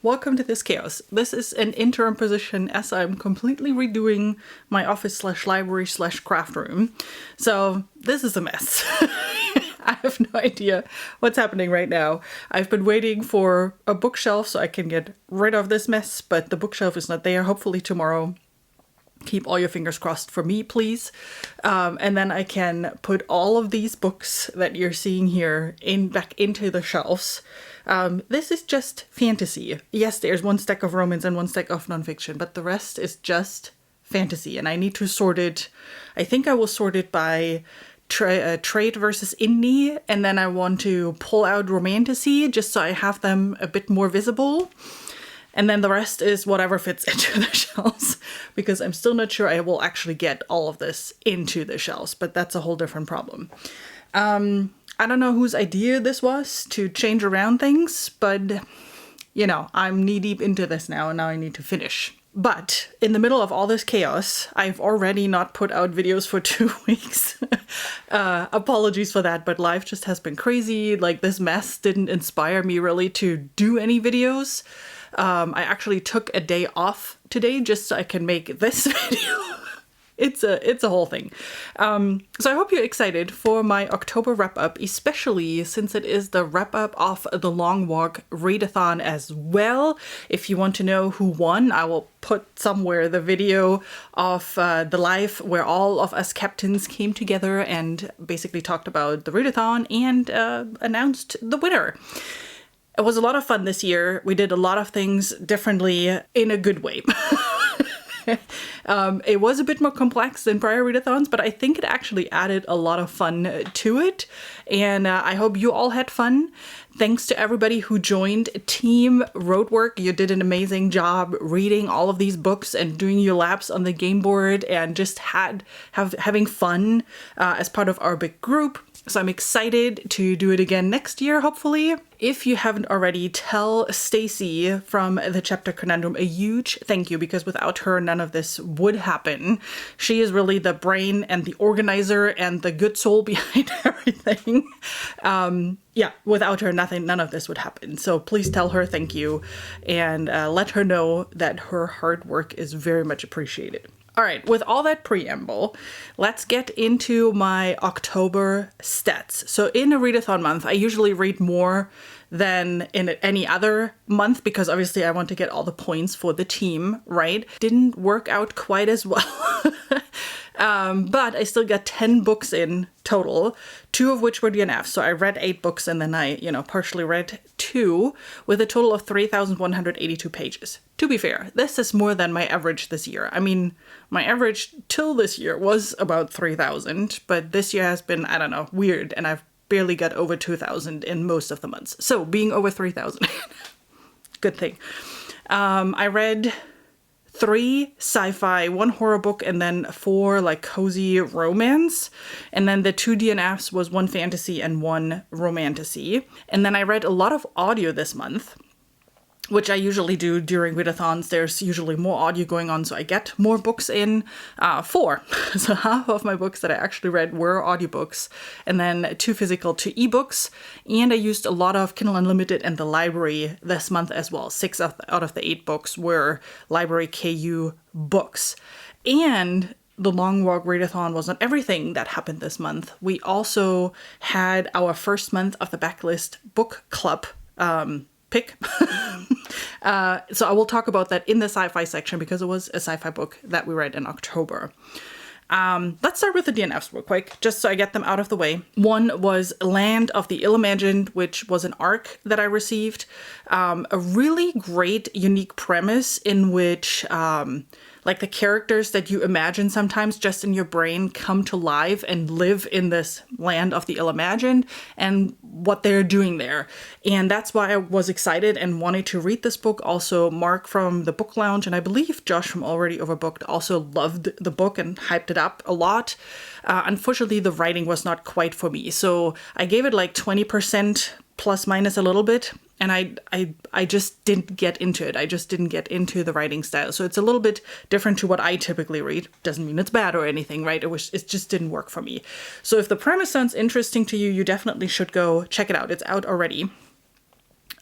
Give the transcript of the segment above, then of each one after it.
Welcome to this chaos. This is an interim position as I'm completely redoing my office/library/craft room. So this is a mess. I have no idea what's happening right now. I've been waiting for a bookshelf so I can get rid of this mess, but the bookshelf is not there. Hopefully tomorrow. Keep all your fingers crossed for me, please. And then I can put all of these books that you're seeing here back into the shelves. This is just fantasy. Yes, there's one stack of romance and one stack of nonfiction, but the rest is just fantasy. And I need to sort it. I think I will sort it by trade versus indie. And then I want to pull out romantasy just so I have them a bit more visible. And then the rest is whatever fits into the shelves, because I'm still not sure I will actually get all of this into the shelves, but that's a whole different problem. I don't know whose idea this was to change around things, but, you know, I'm knee-deep into this now, and now I need to finish. But in the middle of all this chaos, I've already not put out videos for 2 weeks. Apologies for that, but life just has been crazy. Like, this mess didn't inspire me really to do any videos. I actually took a day off today just so I can make this video. It's a whole thing. So I hope you're excited for my October wrap-up, especially since it is the wrap-up of the Long Walk Readathon as well. If you want to know who won, I will put somewhere the video of the live where all of us captains came together and basically talked about the Readathon and announced the winner. It was a lot of fun this year. We did a lot of things differently in a good way. It was a bit more complex than prior readathons, but I think it actually added a lot of fun to it. And I hope you all had fun. Thanks to everybody who joined Team Roadwork. You did an amazing job reading all of these books and doing your laps on the game board and just having fun as part of our big group. So I'm excited to do it again next year, hopefully. If you haven't already, tell Stacy from the Chapter Conundrum a huge thank you, because without her, none of this would happen. She is really the brain and the organizer and the good soul behind everything. Yeah, without her, none of this would happen. So please tell her thank you and let her know that her hard work is very much appreciated. All right, with all that preamble, let's get into my October stats. So in a readathon month, I usually read more than in any other month because obviously I want to get all the points for the team, right? Didn't work out quite as well. But I still got 10 books in total, 2 of which were DNFs. So I read 8 books and then I, partially read 2 with a total of 3,182 pages. To be fair, this is more than my average this year. I mean, my average till this year was about 3,000, but this year has been, I don't know, weird. And I've barely got over 2,000 in most of the months. So being over 3,000, good thing. I read 3 sci-fi, 1 horror book, and then 4 like cozy romance. And then the 2 DNFs was 1 fantasy and 1 romantasy. And then I read a lot of audio this month, which I usually do during readathons. There's usually more audio going on, so I get more books in. 4. So half of my books that I actually read were audiobooks, and then 2 physical, 2 ebooks. And I used a lot of Kindle Unlimited and the library this month as well. 6 out of the 8 books were library KU books. And the Long Walk Readathon was not everything that happened this month. We also had our first month of the Backlist Book Club pick. So I will talk about that in the sci-fi section because it was a sci-fi book that we read in October. Let's start with the DNFs real quick, just so I get them out of the way. 1 was Land of the Ill-Imagined, which was an arc that I received. A really great, unique premise in which like the characters that you imagine sometimes just in your brain come to life and live in this land of the ill-imagined and what they're doing there. And that's why I was excited and wanted to read this book. Also, Mark from the Book Lounge and I believe Josh from Already Overbooked also loved the book and hyped it up a lot. Unfortunately, the writing was not quite for me. So I gave it like 20% plus minus a little bit. And I just didn't get into it. I just didn't get into the writing style. So it's a little bit different to what I typically read. Doesn't mean it's bad or anything, right? It just didn't work for me. So if the premise sounds interesting to you, you definitely should go check it out. It's out already.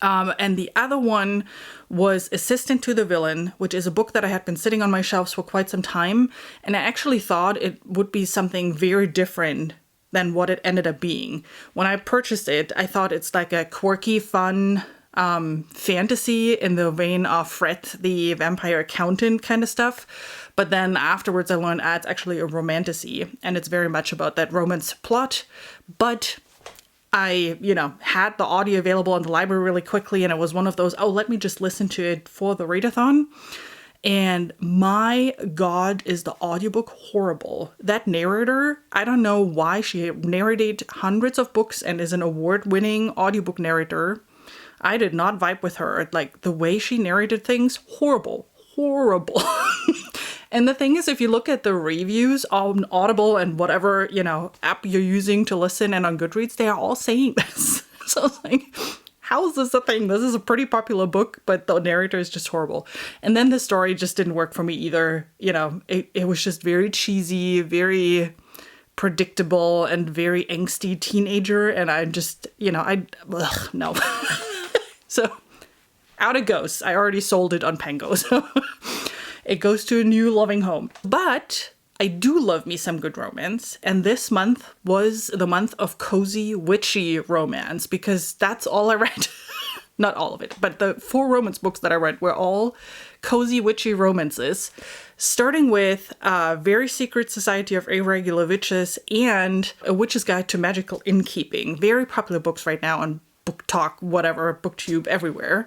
And the other one was Assistant to the Villain, which is a book that I had been sitting on my shelves for quite some time. And I actually thought it would be something very different than what it ended up being. When I purchased it, I thought it's like a quirky, fun fantasy in the vein of Fred the Vampire Accountant kind of stuff. But then afterwards I learned it's actually a romantasy, and it's very much about that romance plot. But I, had the audio available in the library really quickly, and it was one of those, let me just listen to it for the readathon. And my God, is the audiobook horrible. That narrator, I don't know why she narrated hundreds of books and is an award-winning audiobook narrator. I did not vibe with her. Like, the way she narrated things, horrible. And the thing is, if you look at the reviews on Audible and whatever, app you're using to listen, and on Goodreads, they are all saying this. So I was like, how is this a thing? This is a pretty popular book, but the narrator is just horrible. And then the story just didn't work for me either. It was just very cheesy, very predictable, and very angsty teenager. And I just, no. So out it goes. I already sold it on Pango. So it goes to a new loving home. But I do love me some good romance. And this month was the month of cozy, witchy romance, because that's all I read. Not all of it, but the 4 romance books that I read were all cozy, witchy romances. Starting with Very Secret Society of Irregular Witches and A Witch's Guide to Magical Innkeeping. Very popular books right now on Book Talk, whatever, BookTube, everywhere.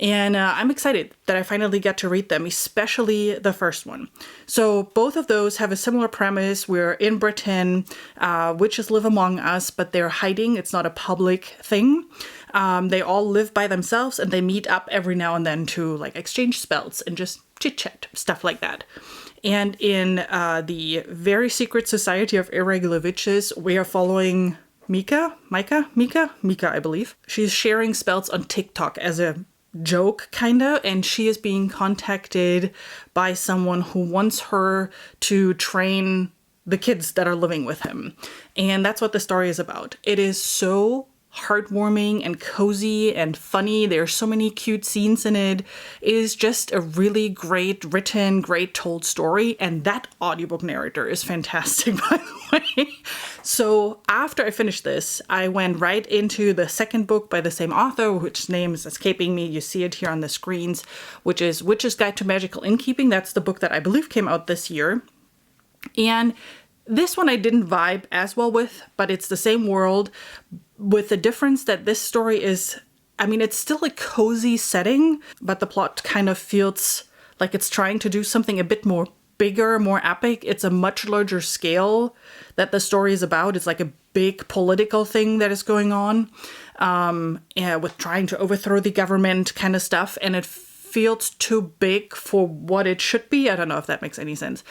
And I'm excited that I finally get to read them, especially the first one. So both of those have a similar premise. We're in Britain. Witches live among us, but they're hiding. It's not a public thing. They all live by themselves, and they meet up every now and then to exchange spells and just chit-chat, stuff like that. And in the Very Secret Society of Irregular Witches, we are following Mika, I believe. She's sharing spells on TikTok as a joke, kinda, and she is being contacted by someone who wants her to train the kids that are living with him. And that's what the story is about. It is so heartwarming and cozy and funny. There are so many cute scenes in it. It is just a really great written, great told story. And that audiobook narrator is fantastic, by the way. So after I finished this, I went right into the second book by the same author, which name is escaping me. You see it here on the screens, which is Witch's Guide to Magical Innkeeping. That's the book that I believe came out this year. And this one I didn't vibe as well with, but it's the same world, with the difference that this story is, it's still a cozy setting, but the plot kind of feels like it's trying to do something a bit more bigger, more epic. It's a much larger scale that the story is about. It's like a big political thing that is going on, with trying to overthrow the government kind of stuff. And it feels too big for what it should be. I don't know if that makes any sense.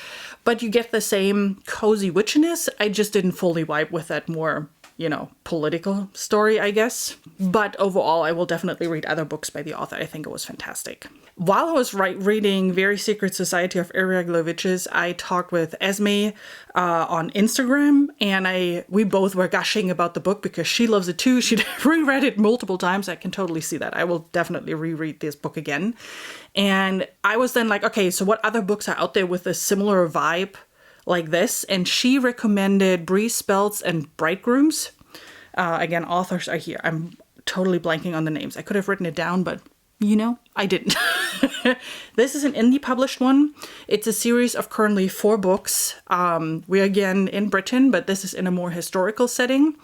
But you get the same cozy witchiness. I just didn't fully vibe with that more, political story, I guess. But overall, I will definitely read other books by the author. I think it was fantastic. While I was reading Very Secret Society of Irregular Witches, I talked with Esme on Instagram, and we both were gushing about the book because she loves it too. She reread it multiple times. I can totally see that. I will definitely reread this book again. And I was then like, okay, so what other books are out there with a similar vibe like this? And she recommended Breeze Spells and Bridegrooms. Again, authors are here. I'm totally blanking on the names. I could have written it down, but I didn't. This is an indie published one. It's a series of currently 4 books. We're again in Britain, but this is in a more historical setting.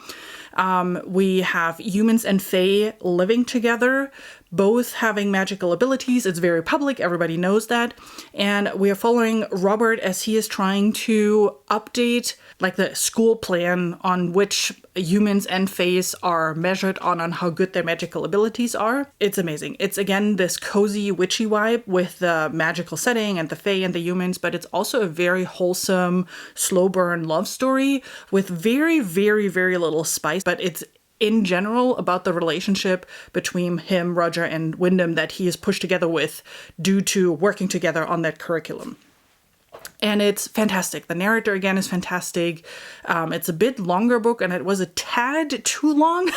We have humans and fae living together, both having magical abilities. It's very public. Everybody knows that. And we are following Robert as he is trying to update the school plan on which humans and faes are measured on how good their magical abilities are. It's amazing. It's again this cozy witchy vibe with the magical setting and the fae and the humans, but it's also a very wholesome, slow burn love story with very, very, very little spice. But it's in general about the relationship between him, Roger, and Wyndham that he is pushed together with due to working together on that curriculum. And it's fantastic. The narrator, again, is fantastic. It's a bit longer book, and it was a tad too long.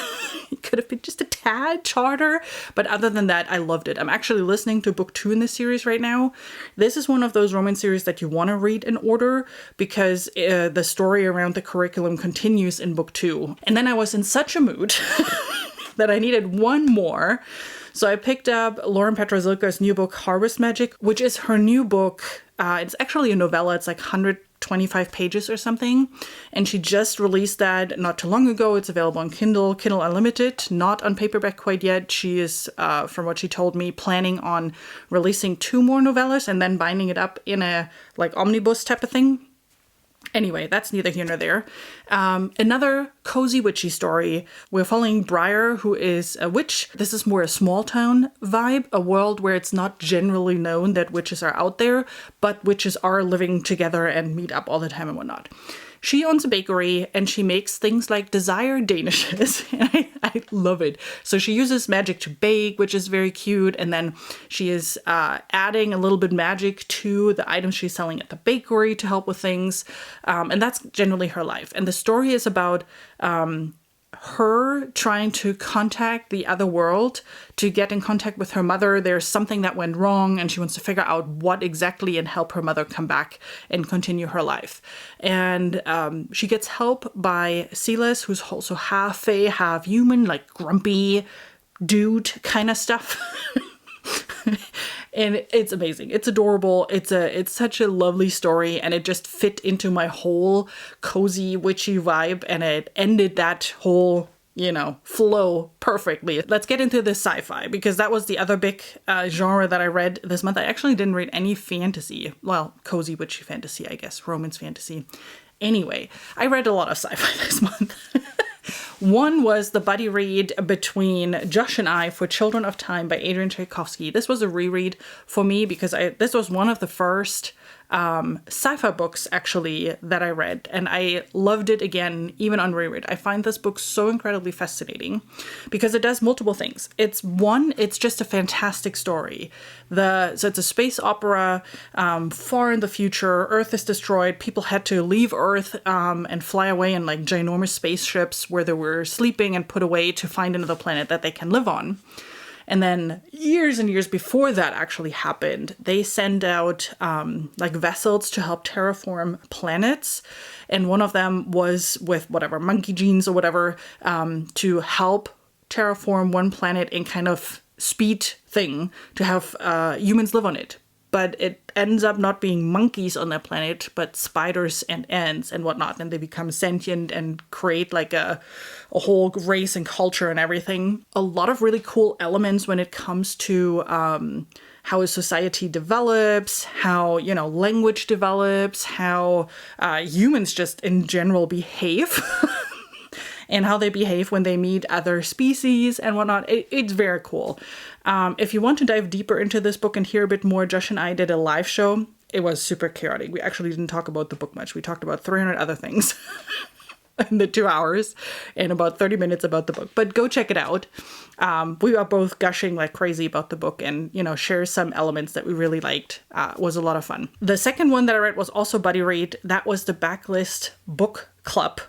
It could have been just a tad shorter. But other than that, I loved it. I'm actually listening to book 2 in this series right now. This is one of those romance series that you want to read in order because the story around the curriculum continues in book 2. And then I was in such a mood that I needed one more. So I picked up Lauren Petrozilka's new book, Harvest Magic, which is her new book. It's actually a novella. It's like 125 pages or something. And she just released that not too long ago. It's available on Kindle Unlimited, not on paperback quite yet. She is, from what she told me, planning on releasing 2 more novellas and then binding it up in a like omnibus type of thing. Anyway, that's neither here nor there. Another cozy witchy story. We're following Briar, who is a witch. This is more a small town vibe, a world where it's not generally known that witches are out there, but witches are living together and meet up all the time and whatnot. She owns a bakery and she makes things like desired danishes. And I love it. So she uses magic to bake, which is very cute. And then she is adding a little bit magic to the items she's selling at the bakery to help with things. And that's generally her life. And the story is about her trying to contact the other world to get in contact with her mother. There's something that went wrong and she wants to figure out what exactly and help her mother come back and continue her life. And she gets help by Silas, who's also half fae, half human, like grumpy dude kind of stuff. And it's amazing. It's adorable. It's such a lovely story, and it just fit into my whole cozy witchy vibe, and it ended that whole, flow perfectly. Let's get into the sci-fi, because that was the other big genre that I read this month. I actually didn't read any fantasy. Well, cozy witchy fantasy, I guess. Romance fantasy. Anyway, I read a lot of sci-fi this month. One was the buddy read between Josh and I for Children of Time by Adrian Tchaikovsky. This was a reread for me because this was one of the first sci-fi books actually that I read, and I loved it again even on reread. I find this book so incredibly fascinating because it does multiple things. It's just a fantastic story. So it's a space opera, far in the future. Earth is destroyed. People had to leave Earth and fly away in like ginormous spaceships where they were sleeping and put away to find another planet that they can live on. And then years and years before that actually happened, they send out like vessels to help terraform planets. And one of them was with whatever, monkey genes or whatever, to help terraform one planet in kind of speed thing to have humans live on it. But it ends up not being monkeys on that planet, but spiders and ants and whatnot. And they become sentient and create like a whole race and culture and everything. A lot of really cool elements when it comes to how a society develops, how, language develops, how humans just in general behave. And how they behave when they meet other species and whatnot. It's very cool. If you want to dive deeper into this book and hear a bit more, Josh and I did a live show. It was super chaotic. We actually didn't talk about the book much. We talked about 300 other things in the 2 hours and about 30 minutes about the book. But go check it out. We are both gushing like crazy about the book and, share some elements that we really liked. It was a lot of fun. The second one that I read was also buddy read. That was the Backlist Book Club.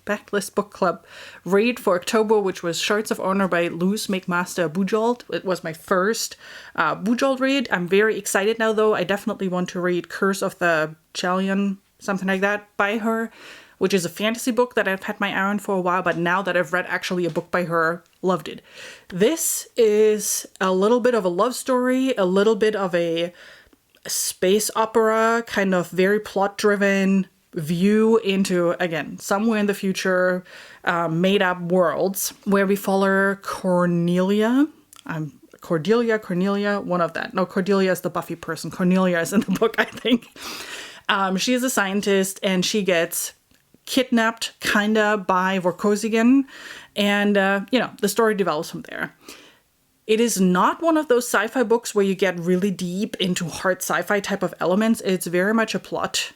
Backlist Book Club read for October, which was Shards of Honor by Luz McMaster Bujold. It was my first Bujold read. I'm very excited now, though. I definitely want to read Curse of the Chalion, something like that, by her, which is a fantasy book that I've had my eye on for a while, but now that I've read actually a book by her, loved it. This is a little bit of a love story, a little bit of a space opera, kind of very plot-driven view into, again, somewhere in the future, made up worlds where we follow Cornelia, one of that. No, Cordelia is the Buffy person. Cornelia is in the book, I think. She is a scientist and she gets kidnapped kinda by Vorkosigan, and the story develops from there. It is not one of those sci-fi books where you get really deep into hard sci-fi type of elements. It's very much a plot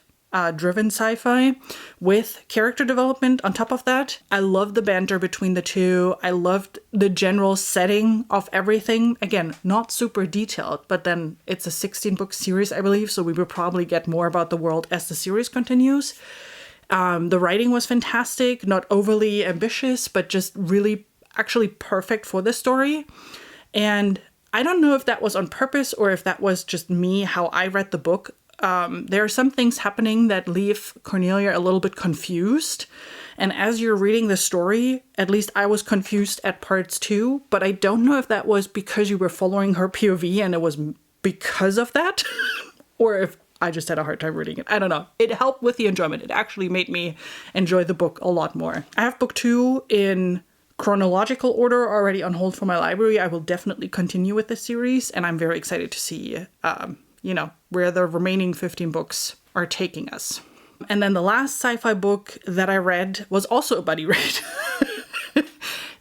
driven sci-fi with character development on top of that. I love the banter between the two. I loved the general setting of everything. Again, not super detailed, but then it's a 16-book series, I believe, so we will probably get more about the world as the series continues. The writing was fantastic, not overly ambitious, but just really actually perfect for the story. And I don't know if that was on purpose or if that was just me, how I read the book. There are some things happening that leave Cornelia a little bit confused. And as you're reading the story, at least I was confused at parts too, but I don't know if that was because you were following her POV and it was because of that, or if I just had a hard time reading it. I don't know. It helped with the enjoyment. It actually made me enjoy the book a lot more. I have book 2 in chronological order already on hold for my library. I will definitely continue with the series, and I'm very excited to see, where the remaining 15 books are taking us. And then the last sci-fi book that I read was also a buddy read.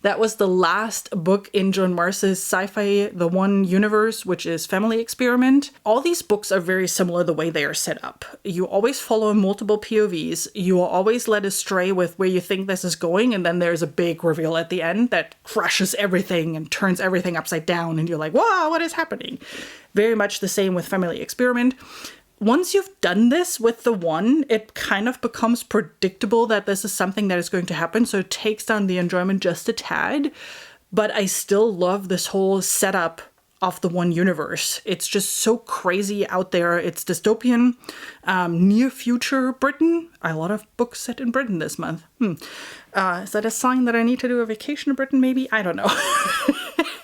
That was the last book in John Marce's Sci-Fi the One universe, which is Family Experiment. All these books are very similar the way they are set up. You always follow multiple POVs. You are always led astray with where you think this is going, and then there's a big reveal at the end that crushes everything and turns everything upside down, and you're like, wow, what is happening? Very much the same with Family Experiment. Once you've done this with the one, it kind of becomes predictable that this is something that is going to happen, so it takes down the enjoyment just a tad. But I still love this whole setup of the one universe. It's just so crazy out there. It's dystopian, near future Britain. A lot of books set in Britain this month. Is that a sign that I need to do a vacation in Britain, maybe? I don't know.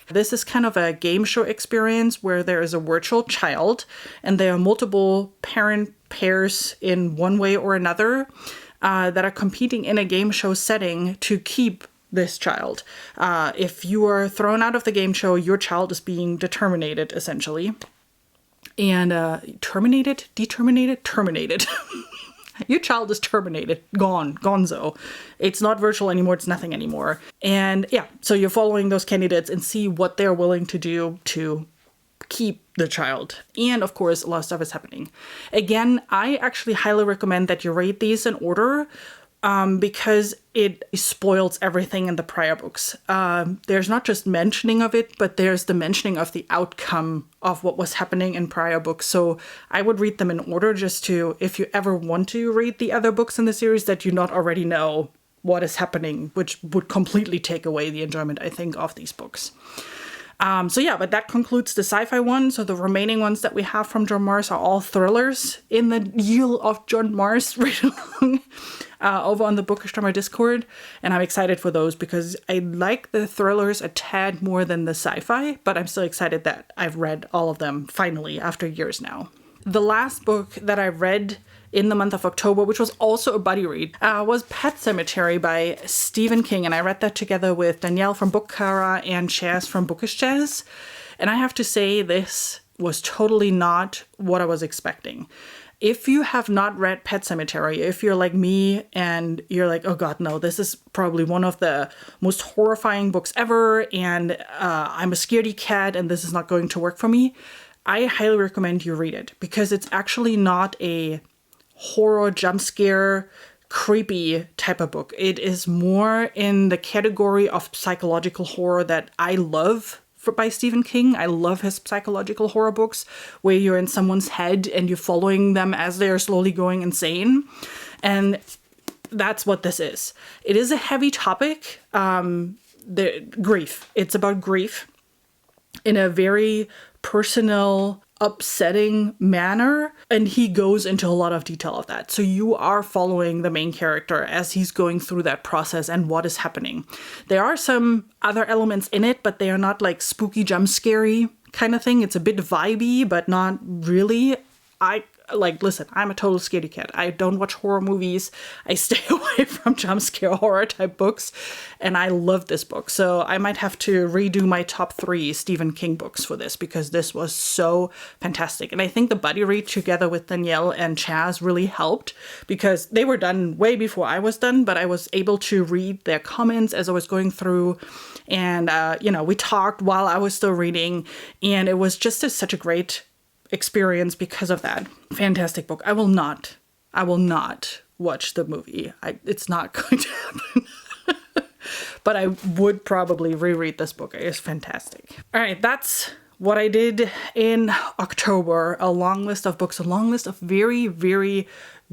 This is kind of a game show experience where there is a virtual child and there are multiple parent pairs in one way or another that are competing in a game show setting to keep this child. If you are thrown out of the game show, your child is being determinated, essentially. And terminated. Your child is terminated, gone, gonzo. It's not virtual anymore, it's nothing anymore. And yeah, so you're following those candidates and see what they're willing to do to keep the child. And of course, a lot of stuff is happening. Again, I actually highly recommend that you read these in order because it spoils everything in the prior books. There's not just mentioning of it, but there's the mentioning of the outcome of what was happening in prior books. So I would read them in order just to, if you ever want to read the other books in the series, that you not already know what is happening, which would completely take away the enjoyment, I think, of these books. But that concludes the sci-fi one. So the remaining ones that we have from John Marce are all thrillers in the Yield of John Marce read-along over on the Bookish Drummer Discord. And I'm excited for those because I like the thrillers a tad more than the sci-fi, but I'm still excited that I've read all of them finally after years now. The last book that I read in the month of October, which was also a buddy read, was Pet Sematary by Stephen King. And I read that together with Danielle from Book Cara and Chaz from Bookish Chaz. And I have to say, this was totally not what I was expecting. If you have not read Pet Sematary, if you're like me and you're like, oh God, no, this is probably one of the most horrifying books ever, and I'm a scaredy cat and this is not going to work for me, I highly recommend you read it because it's actually not a horror, jump scare, creepy type of book. It is more in the category of psychological horror that I love by Stephen King. I love his psychological horror books where you're in someone's head and you're following them as they're slowly going insane. And that's what this is. It is a heavy topic. Grief. It's about grief in a very personal, upsetting manner, and he goes into a lot of detail of that. So you are following the main character as he's going through that process and what is happening. There are some other elements in it, but they are not like spooky jump scary kind of thing. It's a bit vibey, but not really. Listen, I'm a total scaredy cat. I don't watch horror movies. I stay away from jump scare horror type books. And I love this book. So I might have to redo my top 3 Stephen King books for this because this was so fantastic. And I think the buddy read together with Danielle and Chaz really helped because they were done way before I was done, but I was able to read their comments as I was going through. And, we talked while I was still reading. And it was just such a great experience because of that. Fantastic book. I will not I will not watch the movie. It's not going to happen. But I would probably reread this book. It is fantastic. All right, that's what I did in October. A long list of books, a long list of very, very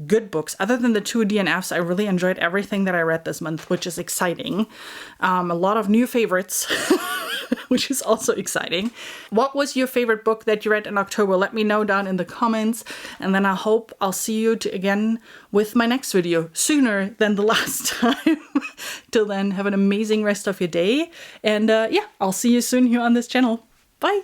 good books. Other than the 2 DNFs, I really enjoyed everything that I read this month, which is exciting. A lot of new favorites, which is also exciting. What was your favorite book that you read in October? Let me know down in the comments. And then I hope I'll see you again with my next video sooner than the last time. Till then, have an amazing rest of your day. And yeah, I'll see you soon here on this channel. Bye.